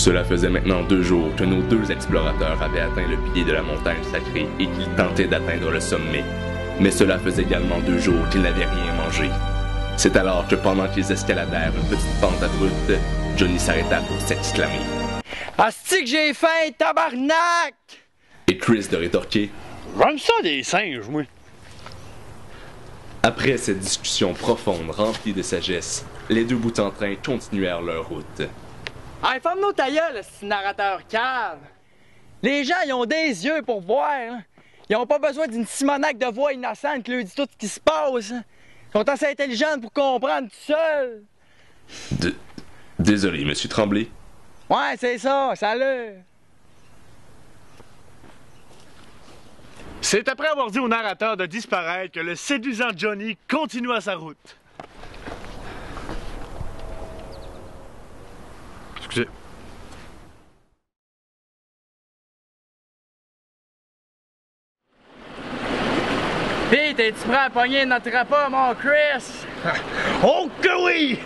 Cela faisait maintenant 2 jours que nos 2 explorateurs avaient atteint le pied de la montagne sacrée et qu'ils tentaient d'atteindre le sommet. Mais cela faisait également 2 jours qu'ils n'avaient rien mangé. C'est alors que pendant qu'ils escaladèrent une petite pente abrupte, Johnny s'arrêta pour s'exclamer. « Asti que j'ai faim, tabarnak! » Et Chris de rétorquer. « J'aime ça des singes, moi! » Après cette discussion profonde remplie de sagesse, les 2 bouts en train continuèrent leur route. Hey, ferme-nous ta gueule, ce narrateur cave! Les gens, ils ont des yeux pour voir, hein. Ils ont pas besoin d'une simonaque de voix innocente qui leur dit tout ce qui se passe, hein. Ils sont assez intelligents pour comprendre tout seuls. Désolé, Monsieur Tremblay. Ouais, c'est ça, salut! C'est après avoir dit au narrateur de disparaître que le séduisant Johnny continua sa route. Excusez. Pis, t'es-tu prêt à pogner notre repas, mon Chris? Oh que oui!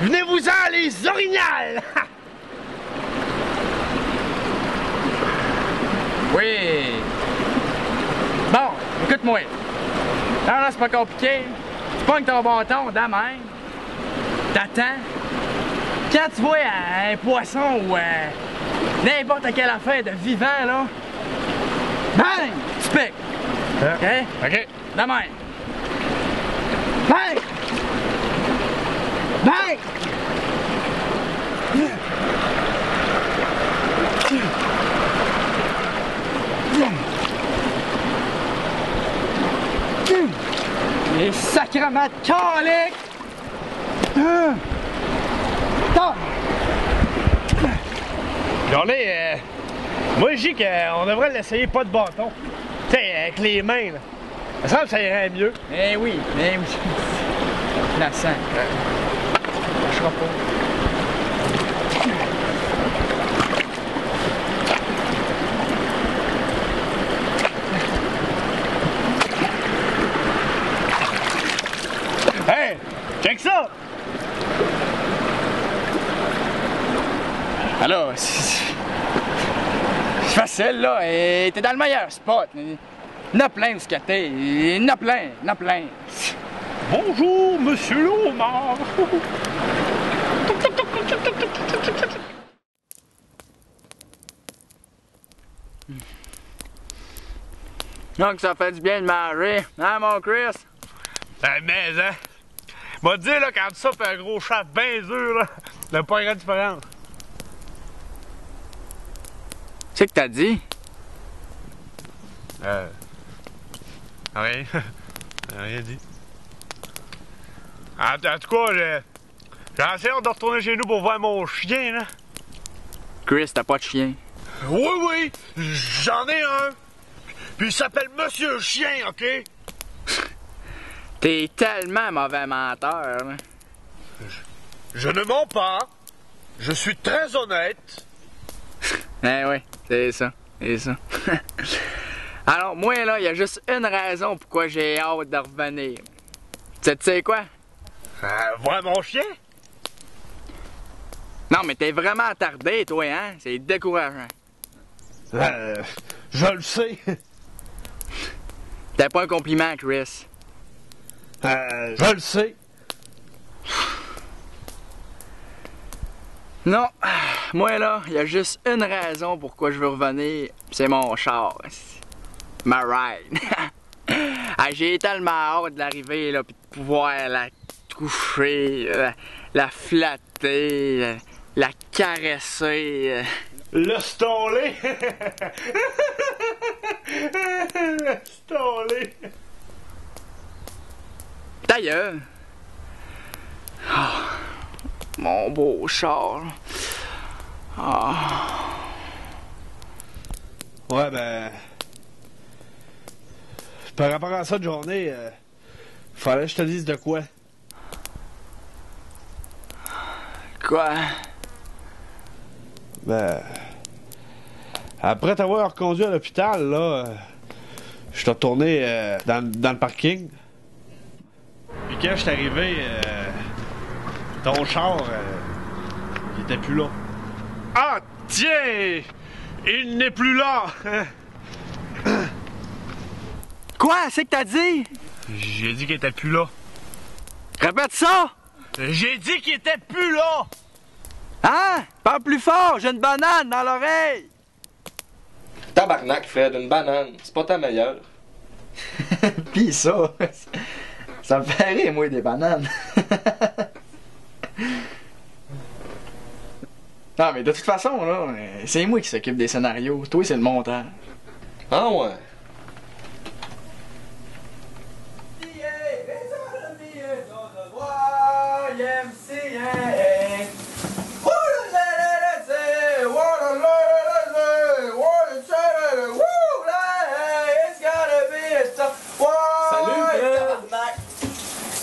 Venez-vous-en, les orignales! Oui! Bon, écoute-moi. Non, là, c'est pas compliqué. Tu pognes ton bâton de même. T'attends. Quand tu vois un poisson ou n'importe quelle affaire de vivant, là, bang! Tu piques. OK? OK. De même. Bang! Bang! Les sacrements de calique! Johnny, moi je dis qu'on devrait l'essayer pas de bâton. Tu sais, avec les mains, là. Ça semble que ça irait mieux. Eh oui, eh oui. La sang. Ça marchera pas. Hey! Check ça! Alors, c'est facile, là. Et t'es dans le meilleur spot. Il y en a plein de ce que t'es. Il y en a plein, il y en a plein. Bonjour, monsieur le homard! Donc, ça fait du bien de manger. Hein, mon Chris? Mais, hein? M'a dit, là, quand ça fait un gros chat bien dur, là, il n'y a pas une grande différence. Tu sais que t'as dit? Rien. Rien dit. En tout cas, j'ai assez hâte de retourner chez nous pour voir mon chien, là. Chris, t'as pas de chien. Oui, oui, j'en ai un. Puis il s'appelle Monsieur Chien, OK? T'es tellement mauvais menteur, là. Je ne mens pas. Je suis très honnête. Eh oui, c'est ça, c'est ça. Alors, moi, là, il y a juste une raison pourquoi j'ai hâte de revenir. Tu sais quoi? Voir mon chien? Non, mais t'es vraiment attardé, toi, hein? C'est décourageant. Je le sais. T'as pas un compliment, Chris. Je le sais. Non, moi, là, il y a juste une raison pourquoi je veux revenir, c'est mon char. Ma ride. Ah, j'ai tellement hâte de l'arriver, là, puis de pouvoir la toucher, la flatter, la caresser. Le stolé. Le stolé. Ta gueule. Oh, mon beau char. Oh. Ouais, ben... Par rapport à ça de journée, fallait que je te dise de quoi. Quoi? Ben... Après t'avoir reconduit à l'hôpital, là... je suis retourné dans le parking. Puis quand je suis arrivé, ton char, il était plus là. Ah, Tiens! Il n'est plus là! Quoi? C'est que t'as dit? J'ai dit qu'il était plus là. Répète ça! J'ai dit qu'il était plus là! Hein? Parle plus fort, j'ai une banane dans l'oreille! Tabarnak, Fred, une banane, c'est pas ta meilleure. Pis ça, ça me fait rire, moi, des bananes. Non, mais de toute façon, là, c'est moi qui s'occupe des scénarios. Toi, c'est le montage. Ah ouais?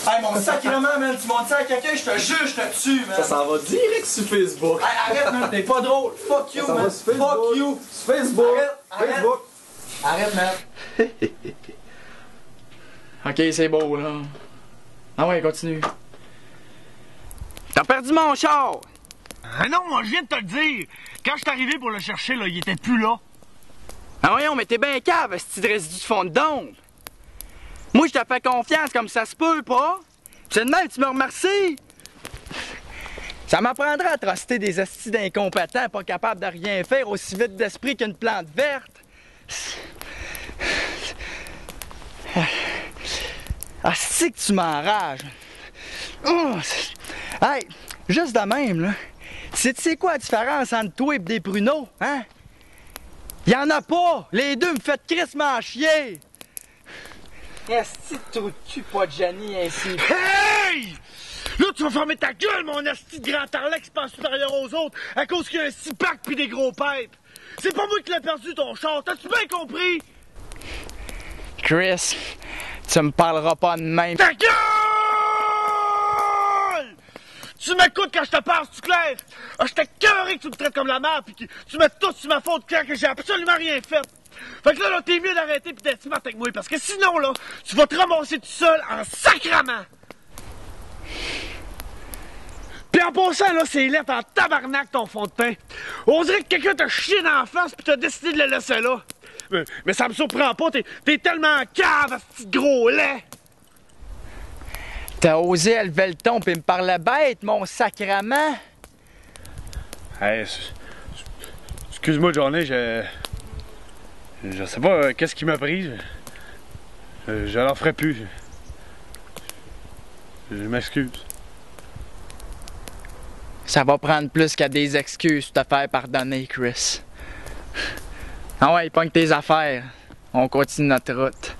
Hey, mon sacrement, man, tu montes ça à quelqu'un, je te jure, je te tue, man. Ça s'en va direct sur Facebook. Hey, arrête, man, t'es pas drôle. Fuck you, Ça man. va sur Facebook. Fuck you. Sur Facebook. Arrête. Facebook. Arrête, man. Ok, c'est beau, là. Ah ouais, continue. T'as perdu mon char! Ah non, moi je viens de te le dire! Quand je suis arrivé pour le chercher, là, il était plus là. Ah voyons, mais t'es bien cave, ce petit résidu de fond de dombe. Moi, je te fais confiance comme ça se peut, pas? C'est de même, tu me remercies? Ça m'apprendra à truster des astis d'incompétents pas capables de rien faire aussi vite d'esprit qu'une plante verte. Asti que tu m'enrages. Oh, hey, juste de même, là. Tu sais quoi la différence entre toi et des pruneaux, hein? Y'en a pas! Les deux me font crissement chier! Esti de trou de cul, pas de Jenny ainsi. Hey! Là, tu vas fermer ta gueule, mon asti de grand tarlet qui se passe supérieur aux autres à cause qu'il y a un 6-pack pis des gros pipes. C'est pas moi qui l'ai perdu, ton char. T'as-tu bien compris? Chris, tu me parleras pas de même. Ta gueule! Tu m'écoutes quand je te parle, c'est clair? Ah, j'étais cœuré que tu me traites comme la merde pis que tu mets tout sur ma faute clair que j'ai absolument rien fait. Fait que là, t'es mieux d'arrêter pis d'être smart avec moi parce que sinon, là, tu vas te ramasser tout seul en sacrament. Pis en passant, là, c'est lettre en tabarnak ton fond de teint. On dirait que quelqu'un t'a chié dans la face pis t'as décidé de le laisser là. Mais ça me surprend pas, t'es tellement cave, ce petit gros lait. T'as osé élever le ton pis me parler bête, mon sacrament. Hey, excuse-moi, Johnny, je sais pas qu'est-ce qui m'a pris. Je l'en ferai plus. Je m'excuse. Ça va prendre plus qu'à des excuses pour te faire pardonner, Chris. Ah ouais, pogne tes affaires. On continue notre route.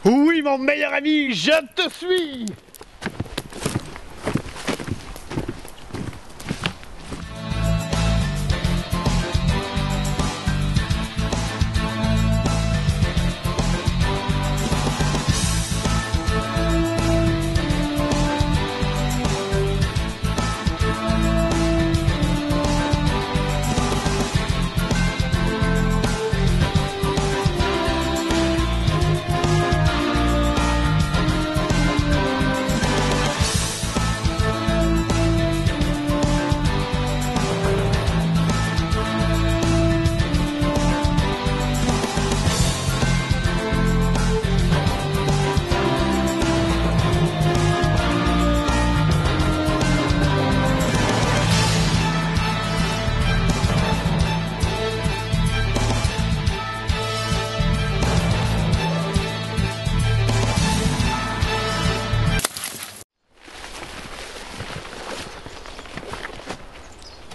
Oui, mon meilleur ami, je te suis!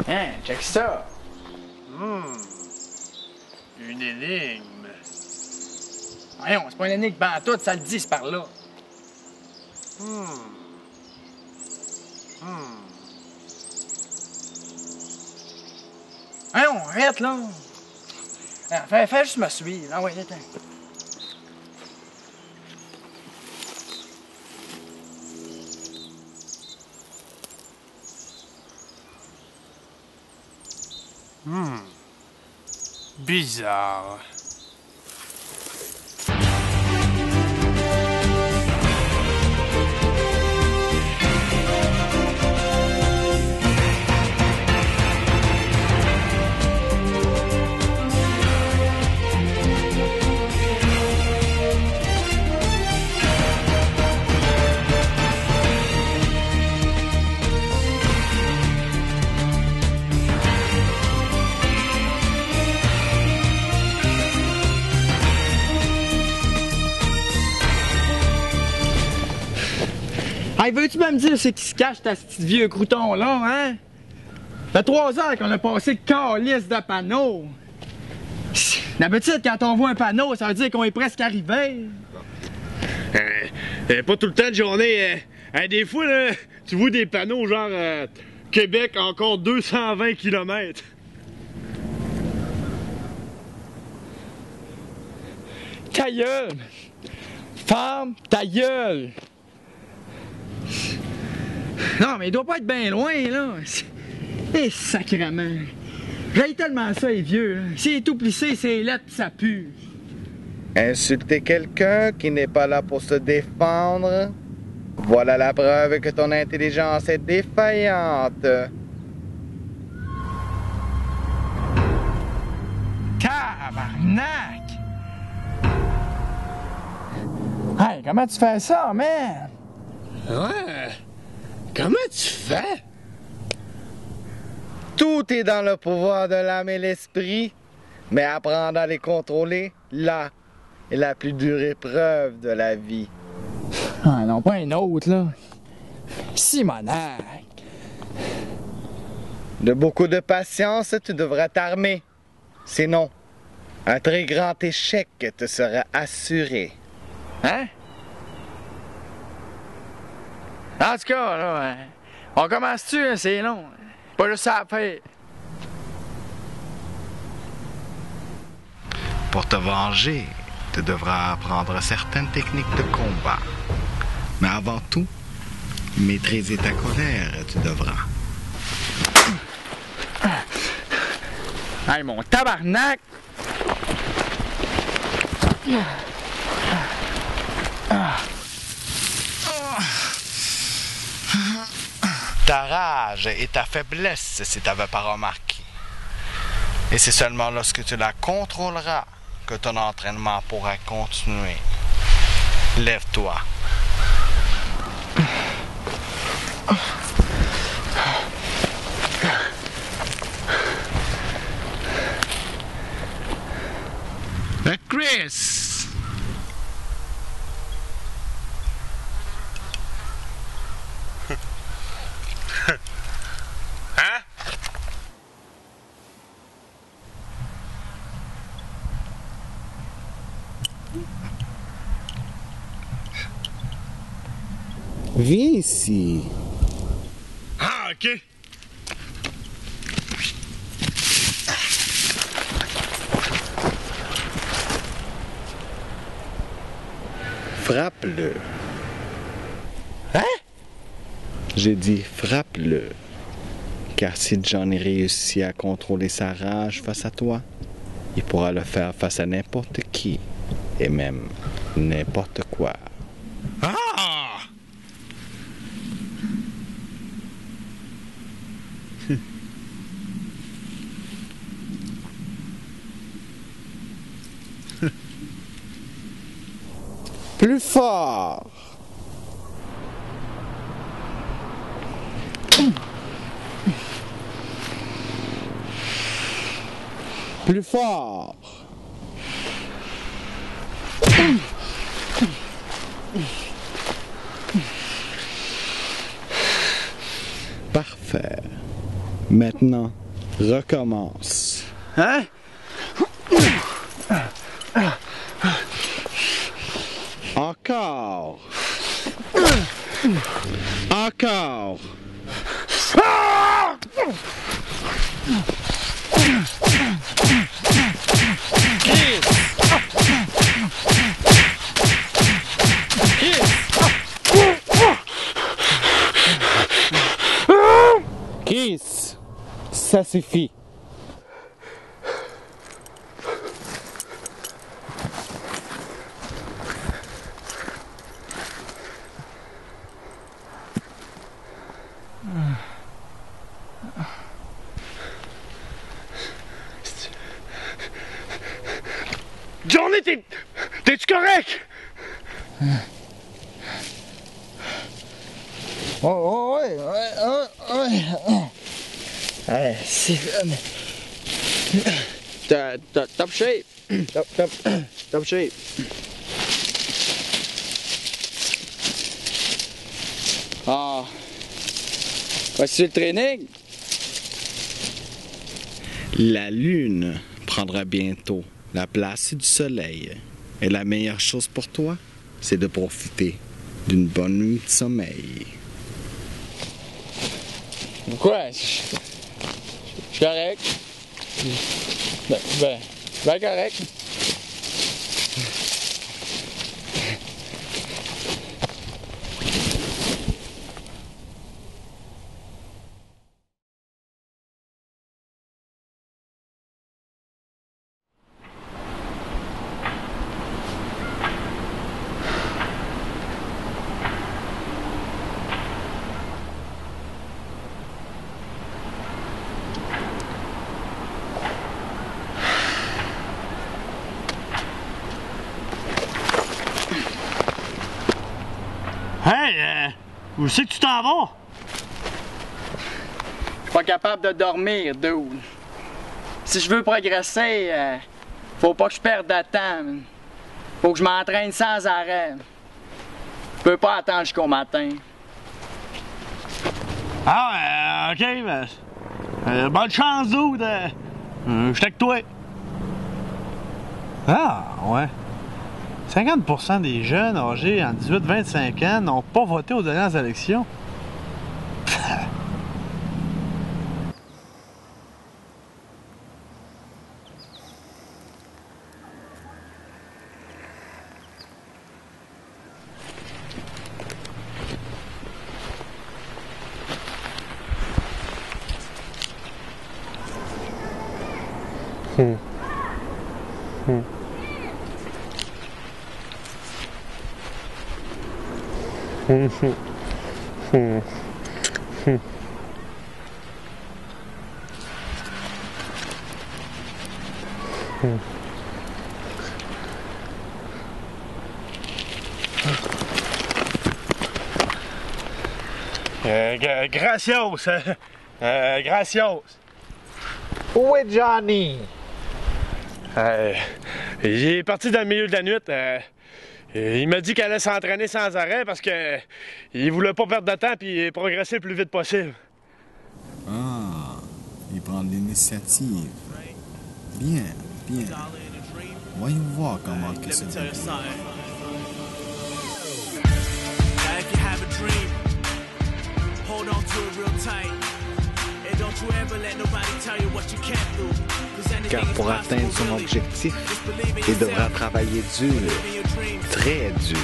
Hein, check ça. Une énigme. Voyons, c'est pas une énigme pantoute, ça le dit, c'est par là. Voyons, arrête là. Ah, fais juste me suivre. Ah ouais, attends. Bizarre. Hey, veux-tu me dire c'est qui se cache ta petite vieux crouton-là, hein? Ça fait 3 heures qu'on a passé le calice de panneaux. D'habitude, quand on voit un panneau, ça veut dire qu'on est presque arrivé. Pas tout le temps de journée. Des fois, là, tu vois des panneaux genre Québec, encore 220 km. Ta gueule! Femme, ta gueule! Non, mais il doit pas être bien loin, là. Eh, sacrément! J'aille tellement ça, les vieux. S'il est tout plissé, c'est lettres pis ça pue. Insulter quelqu'un qui n'est pas là pour se défendre, voilà la preuve que ton intelligence est défaillante. Tabarnak! Hey, comment tu fais ça, man? Ouais. Comment tu fais? Tout est dans le pouvoir de l'âme et l'esprit, mais apprendre à les contrôler, là, est la plus dure épreuve de la vie. Ah non, pas un autre, là. Simonac! De beaucoup de patience, tu devras t'armer. Sinon, un très grand échec te sera assuré. Hein? En tout cas, là, hein, on commence-tu, hein, c'est long. Pas juste ça à faire. Pour te venger, tu devras apprendre certaines techniques de combat. Mais avant tout, maîtriser ta colère, tu devras. Hey, mon tabarnak! Ta rage et ta faiblesse, si tu n'avais pas remarqué. Et c'est seulement lorsque tu la contrôleras que ton entraînement pourra continuer. Lève-toi. Chris! Hein? Viens ici. Ah, ok. Frappe-le. Hein? J'ai dit frappe-le. Car si j'en ai réussi à contrôler sa rage face à toi, il pourra le faire face à n'importe qui. Et même n'importe quoi. Ah! Plus fort! Plus fort! Parfait. Maintenant, recommence. Hein? Encore. Encore. Chris, ça suffit. Johnny, t'es-tu correct? Oh, ouais, ouais. Hey, c'est... Top shape. Top shape. Ah. Voici le training. La lune prendra bientôt la place du soleil. Et la meilleure chose pour toi, c'est de profiter d'une bonne nuit de sommeil. Quoi? Je suis correct. Ben correct. Hey, où c'est que tu t'en vas? Je suis pas capable de dormir, dude. Si je veux progresser, faut pas que je perde de temps. Faut que je m'entraîne sans arrêt. Je peux pas attendre jusqu'au matin. Ah, ok, ben, bonne chance, dude. Je suis avec toi. Ah, ouais. 50% des jeunes âgés en 18-25 ans n'ont pas voté aux dernières élections. Gracios! Gracios! Où est Johnny? Il est parti dans le milieu de la nuit. Il m'a dit qu'elle allait s'entraîner sans arrêt parce que il voulait pas perdre de temps et progresser le plus vite possible. Ah, il prend l'initiative. Bien, bien. Voyons voir comment que se débrouille. Car pour atteindre son objectif, il devra travailler dur, très dur.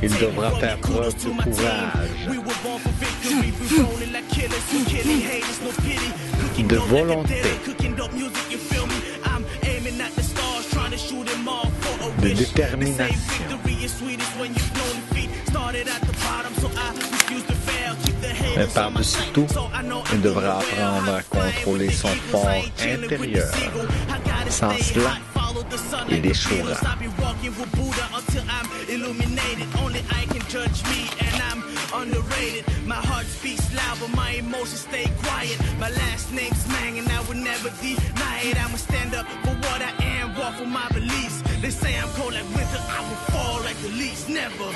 Il devra faire preuve de courage, de volonté, de détermination. Mais par-dessus tout, il devra apprendre à contrôler son fort intérieur. Sans cela, il échouera. For my beliefs, they say I'm cold like winter, I will fall like the leaves, never.